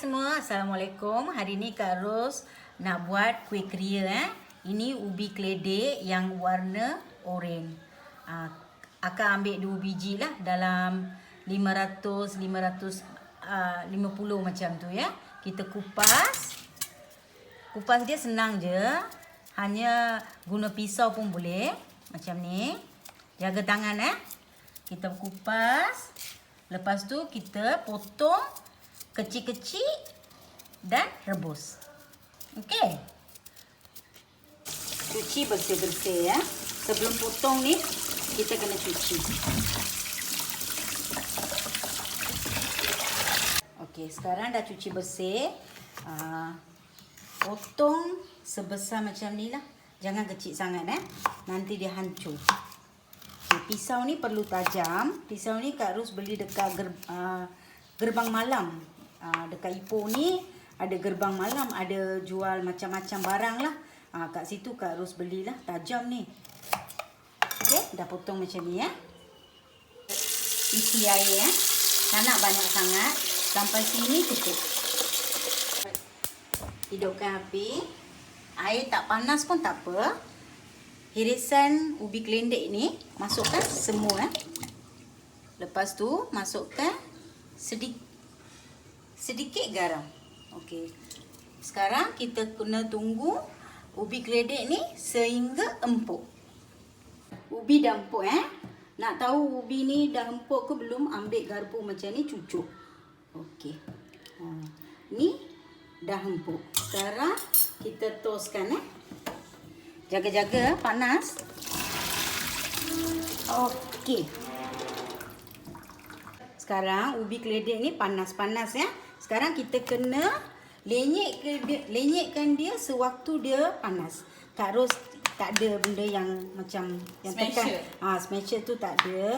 semua, Assalamualaikum. Hari ni Kak Ros nak buat kuih keria. Ini ubi keledek yang warna oranye. Akan ambil 2 biji lah dalam 550 macam tu ya. Kita kupas. Kupas dia senang je. Hanya guna pisau pun boleh. Macam ni. Jaga tangan Kita kupas. Lepas tu kita potong kecil-kecil dan rebus. Okey. Cuci bersih-bersih ya. Sebelum potong ni kita kena cuci. Okey, sekarang dah cuci bersih. Potong sebesar macam ni lah. Jangan kecil sangat Nanti dia hancur. Okay, pisau ni perlu tajam. Pisau ni Kak Ros beli dekat gerbang malam. Dekat Ipoh ni ada gerbang malam, ada jual macam-macam barang lah. Kat situ Kak Ros belilah, tajam ni. Okey, dah potong macam ni Isi air Tak nak banyak sangat. Sampai sini cukup. Hidupkan api. Air tak panas pun tak apa. Hirisan ubi keledek ni masukkan semua Lepas tu masukkan sedikit garam. Okey. Sekarang kita kena tunggu ubi keledek ni sehingga empuk. Ubi dah empuk Nak tahu ubi ni dah empuk ke belum, ambil garpu macam ni cucuk. Okey. Ni dah empuk. Sekarang kita toskan Jaga-jaga panas. Okey. Sekarang ubi keledek ni panas-panas Sekarang kita kena lenyekkan dia sewaktu dia panas. Kak Ros tak ada benda yang macam yang tekan. Smasher tu tak ada.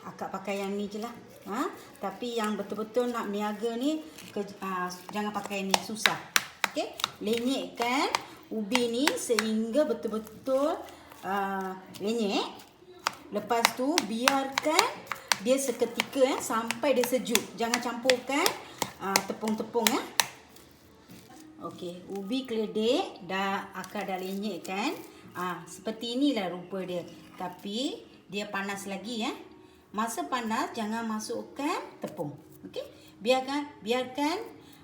Akak pakai yang ni je lah. Tapi yang betul-betul nak meniaga ni jangan pakai ni, susah. Okey, lenyekkan ubi ni sehingga betul-betul lenyek. Lepas tu biarkan dia seketika sampai dia sejuk. Jangan campurkan tepung-tepung Okey, ubi keledek akak dah lenyek kan. Seperti inilah rupa dia. Tapi dia panas lagi Masa panas jangan masukkan tepung. Okey? Biarkan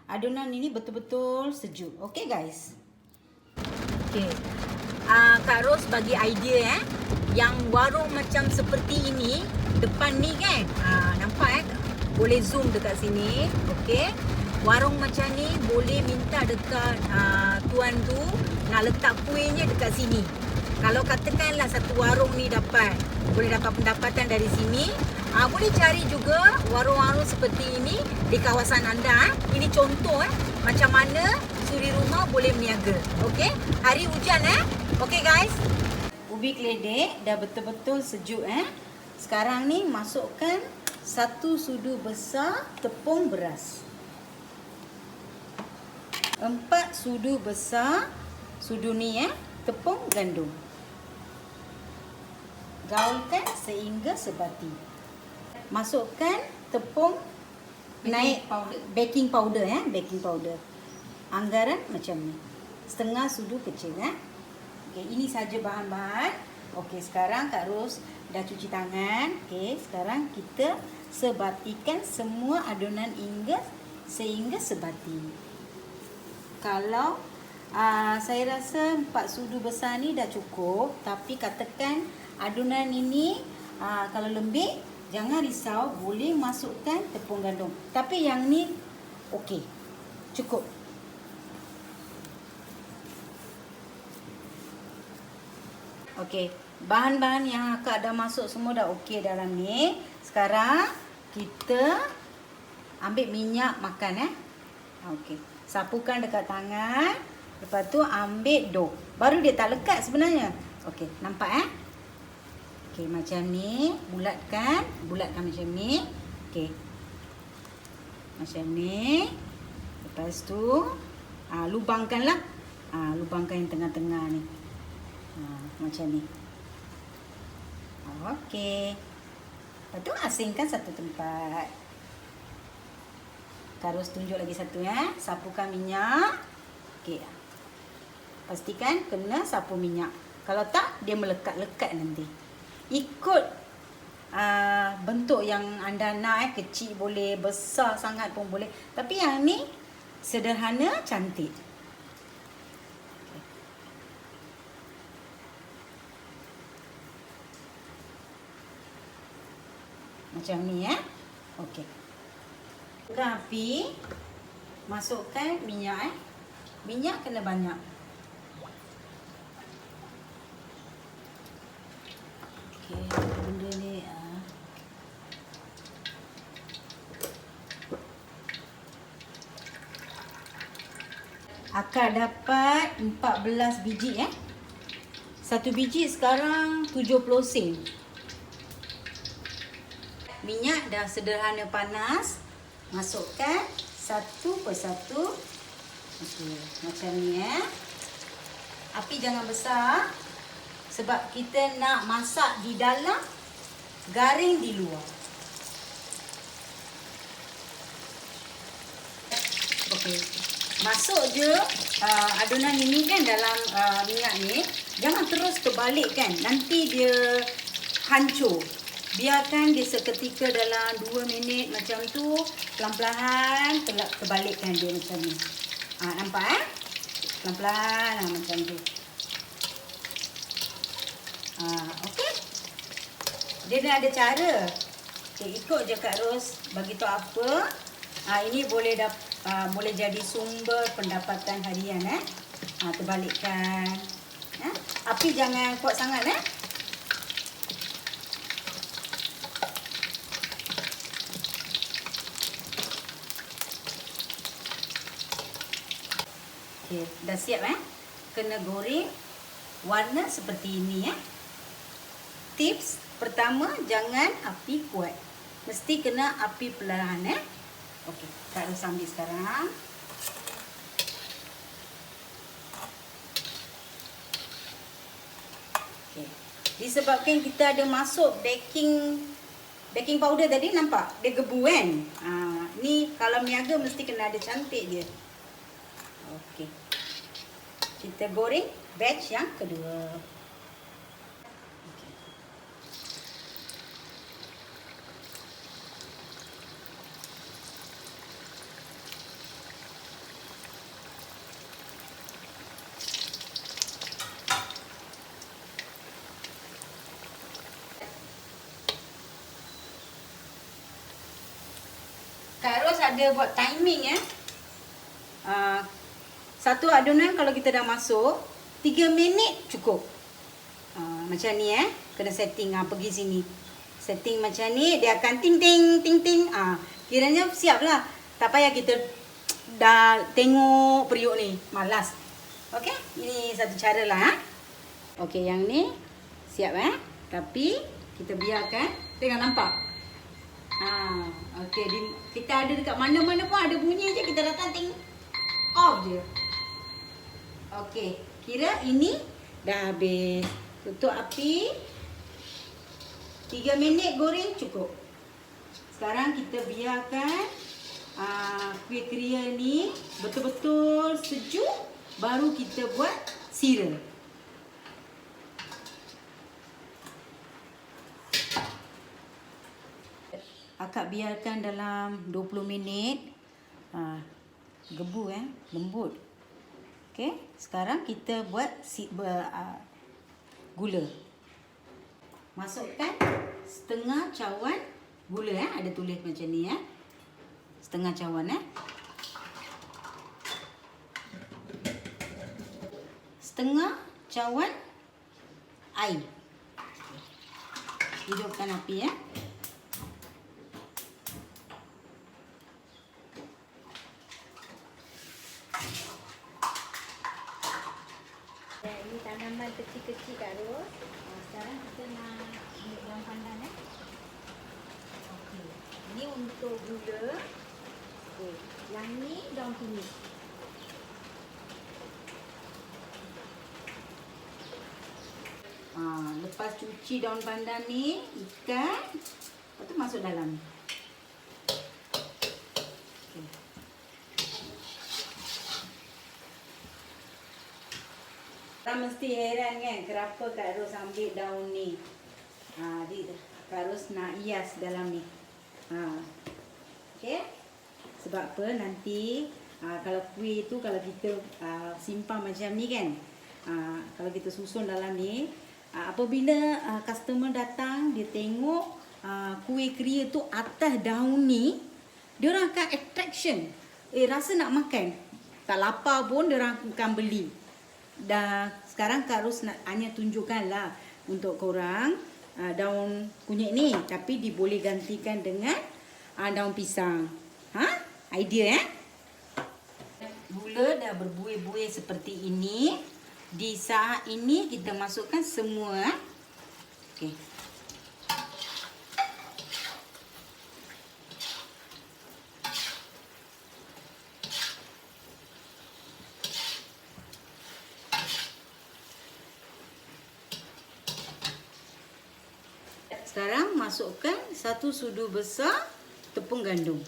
adunan ini betul-betul sejuk. Okey guys. Okey. Kak Ros bagi idea yang warung macam seperti ini, depan ni kan. Nampak Boleh zoom dekat sini. Okey. Warung macam ni boleh minta dekat tuan tu nak letak kuihnya dekat sini. Kalau katakanlah satu warung ni boleh dapat pendapatan dari sini, boleh cari juga warung-warung seperti ini di kawasan anda. Ini contoh macam mana suri rumah boleh berniaga. Okey, hari hujan Okey guys. Ubi keledek dah betul-betul sejuk Sekarang ni masukkan 1 sudu besar tepung beras. 4 sudu besar sudu ni tepung gandum. Gaulkan sehingga sebati. Masukkan tepung baking powder baking powder. Anggaran macam ni. Setengah sudu kecil Okey, ini saja bahan-bahan. Okey, sekarang Kak Ros dah cuci tangan. Okey, sekarang kita sebatikan semua adunan sehingga sebati. Kalau saya rasa 4 sudu besar ni dah cukup. Tapi katakan adunan ini kalau lembik, jangan risau, boleh masukkan tepung gandum. Tapi yang ni okey, cukup. Okey, bahan-bahan yang akak dah masuk semua dah okey dalam ni. Sekarang kita ambil minyak makan Okey, sapukan dekat tangan. Lepas tu ambil dough. Baru dia tak lekat sebenarnya. Okey, nampak Okey, macam ni. Bulatkan macam ni. Okey. Macam ni. Lepas tu lubangkanlah. Lubangkan yang tengah-tengah ni. Macam ni. Okey. Lepas tu asingkan satu tempat. Terus tunjuk lagi satu ya. Sapukan minyak. Okey. Pastikan kena sapu minyak. Kalau tak, dia melekat-lekat nanti. Ikut bentuk yang anda nak, kecil boleh, besar sangat pun boleh. Tapi yang ni sederhana, cantik. Macam ni ya. Okey. Buka api. Masukkan minyak Minyak kena banyak. Okey, benda ni akak dapat 14 biji ya. Satu biji sekarang 70 sen. Minyak dah sederhana panas. Masukkan satu persatu. Okey, macam ni ya. Api jangan besar sebab kita nak masak di dalam, garing di luar. Okey. Masuk je adunan ini kan dalam minyak ni. Jangan terus terbalik kan. Nanti dia hancur. Biarkan dia seketika dalam 2 minit macam tu. Pelan-pelan terbalikkan dia macam ni. Nampak pelan-pelan macam tu. Okey. Dia dah ada cara. Okay, ikut je Kak Ros bagi tahu apa. Ini boleh boleh jadi sumber pendapatan harian terbalikkan. Api jangan kuat sangat Okey, dah siap Kena goreng warna seperti ini Tips pertama, jangan api kuat. Mesti kena api perlahan Okey, Kak Ros ambil sekarang. Okey. Disebabkan kita ada masuk baking powder tadi, nampak? Dia gebu kan? Ni kalau meniaga mesti kena ada cantik dia. Okey. Kita goreng batch yang kedua. Kak Ros ada buat timing satu adunan kalau kita dah masuk 3 minit cukup. Macam ni kena setting pergi sini. Setting macam ni dia akan ting ting ting ting. Kiranya siap lah. Tak payah kita dah tengok periuk ni, malas. Okey, ini satu cara lah. Okey, yang ni siap tapi kita biarkan. Tengok, nampak? Okey, kita ada dekat mana-mana pun ada bunyi je, kita datang tengok off je. Okey, kira ini dah habis. Tutup api. 3 minit goreng cukup. Sekarang kita biarkan kuih keria ni betul-betul sejuk, baru kita buat sira. Akak biarkan dalam 20 minit. Gebu lembut. Okey, sekarang kita buat gula. Masukkan setengah cawan gula ada tulis macam ni Setengah cawan Setengah cawan air. Hidupkan api Ini tanaman kecil-kecil Kak Ros. Sekarang kita nak ambil daun pandan Okey. Ini untuk gula. Okey. Yang ni daun kunyit. Lepas cuci daun pandan ni, ikan, lepas tu masuk dalam. Okey. Orang mesti heran kan kenapa Kak Ros ambil daun ni. Kak Ros nak hias dalam ni. Okey. Sebab apa nanti kalau kuih tu kalau kita simpan macam ni kan. Kalau kita susun dalam ni, apabila customer datang dia tengok kuih keria tu atas daun ni, dia orang akan attraction. Rasa nak makan. Tak lapar pun dia orang akan beli. Dah sekarang Kak Ros nak hanya tunjukkanlah untuk korang daun kunyit ni, tapi diboleh gantikan dengan daun pisang. Idea Gula dah berbuih-buih seperti ini. Di saat ini kita masukkan semua. Okey. Sekarang masukkan 1 sudu besar tepung gandum.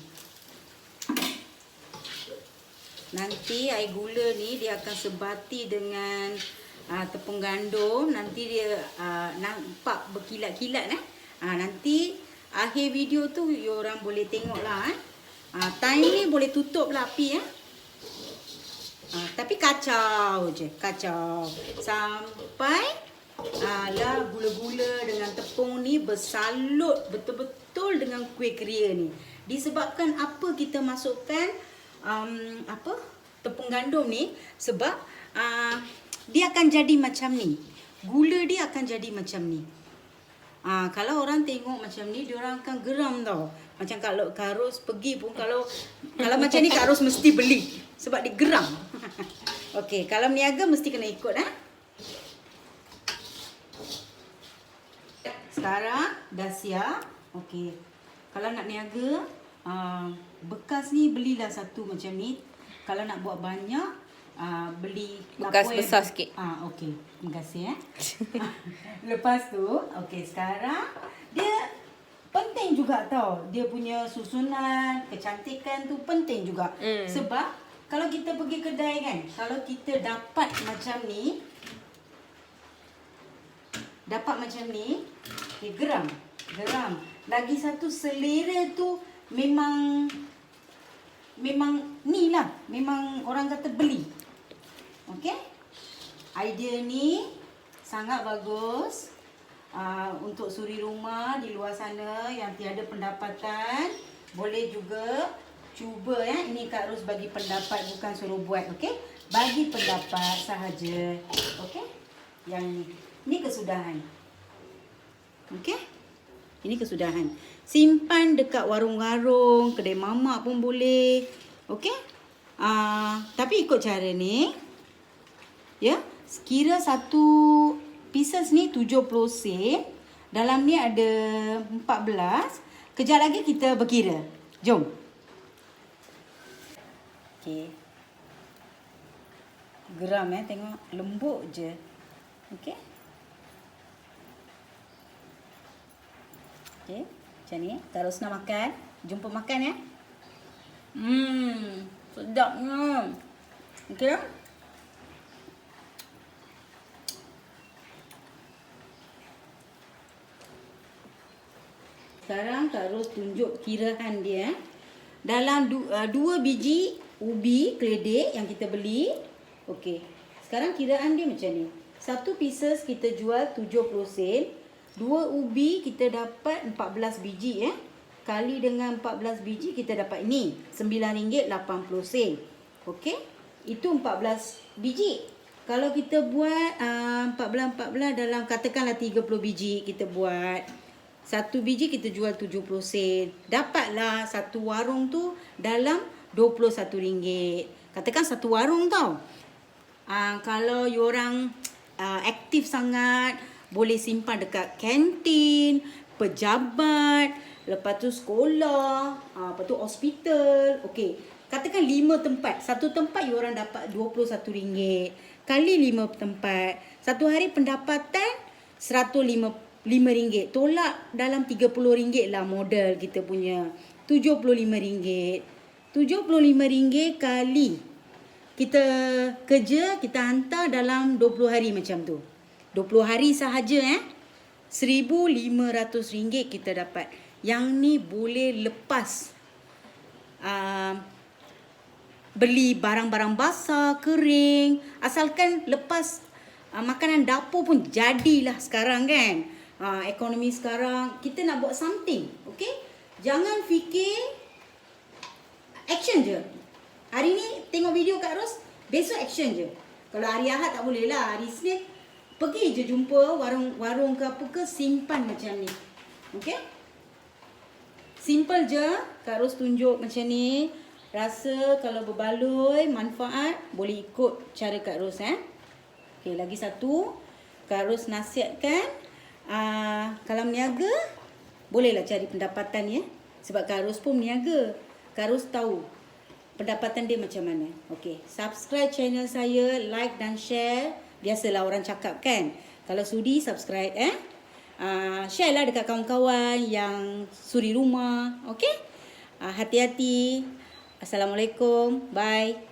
Nanti air gula ni dia akan sebati dengan tepung gandum. Nanti dia nampak berkilat-kilat. Nanti akhir video tu orang boleh tengok lah. Time ni boleh tutup lah api. Tapi kacau je. Kacau. Sampai lah gula-gula dengan tepung ni bersalut betul-betul dengan kuih keria ni. Disebabkan apa kita masukkan tepung gandum ni, sebab dia akan jadi macam ni. Gula dia akan jadi macam ni. Kalau orang tengok macam ni, dia orang akan geram tau. Macam kalau Kak Ros pergi pun, kalau macam ni Kak Ros mesti beli sebab dia geram. Okey, kalau meniaga mesti kena ikut. Sekarang dah siap. Okey. Kalau nak niaga, bekas ni belilah satu macam ni. Kalau nak buat banyak, beli bekas besar sikit. Okey. Terima kasih Lepas tu, okey, sekarang dia penting juga tau. Dia punya susunan, kecantikan tu penting juga. Sebab kalau kita pergi kedai kan, kalau kita dapat macam ni, okay, geram. Lagi satu, selera tu memang ni lah. Memang orang kata beli. Okey? Idea ni sangat bagus untuk suri rumah di luar sana yang tiada pendapatan. Boleh juga cuba Ini Kak Ros bagi pendapat, bukan suruh buat. Okey? Bagi pendapat sahaja. Okey? Yang ni. Ini kesudahan. Okey? Ini kesudahan. Simpan dekat warung-warung, kedai mamak pun boleh. Okey? Tapi ikut cara ni. Ya, kira satu pieces ni 70 sen. Dalam ni ada 14. Kejap lagi kita berkira. Jom. Okey. Geram tengok, lembut je. Okey? Okey, macam ni. Kak Ros nak makan. Jumpa makan sedapnya. Okey. Sekarang Kak Ros tunjuk kiraan dia. Dalam 2 biji ubi keledek yang kita beli. Okey. Sekarang kiraan dia macam ni. Satu pieces kita jual 70 sen. 2 ubi kita dapat 14 biji Kali dengan 14 biji kita dapat ini RM9.80. Okey? Itu 14 biji. Kalau kita buat 14 dalam katakanlah 30 biji kita buat. Satu biji kita jual 70 sen. Dapatlah satu warung tu dalam RM21. Katakan satu warung tau. Kalau you orang aktif sangat, boleh simpan dekat kantin, pejabat, lepas tu sekolah, lepas tu hospital. Okey, katakan 5 tempat. Satu tempat you orang dapat RM21. Kali 5 tempat. Satu hari pendapatan RM105. Tolak dalam RM30 lah modal kita punya. RM75. RM75 kali kita kerja, kita hantar dalam 20 hari macam tu. 20 hari sahaja RM1,500 kita dapat. Yang ni boleh lepas beli barang-barang basah, kering. Asalkan lepas makanan dapur pun jadilah sekarang kan. Ekonomi sekarang, kita nak buat something. Okay? Jangan fikir action je. Hari ni tengok video Kak Ros, besok action je. Kalau hari Ahad tak boleh lah. Hari Isnin pergi je jumpa warung ke apa ke, simpan macam ni. Okay? Simple je. Kak Ros tunjuk macam ni. Rasa kalau berbaloi, manfaat, boleh ikut cara Kak Ros. Okay, lagi satu. Kak Ros nasihatkan, kalau meniaga, bolehlah cari pendapatan ya. Sebab Kak Ros pun meniaga. Kak Ros tahu pendapatan dia macam mana. Okay, subscribe channel saya, like dan share. Biasalah orang cakap kan. Kalau sudi, subscribe share lah dekat kawan-kawan yang suri rumah. Okay, hati-hati. Assalamualaikum. Bye.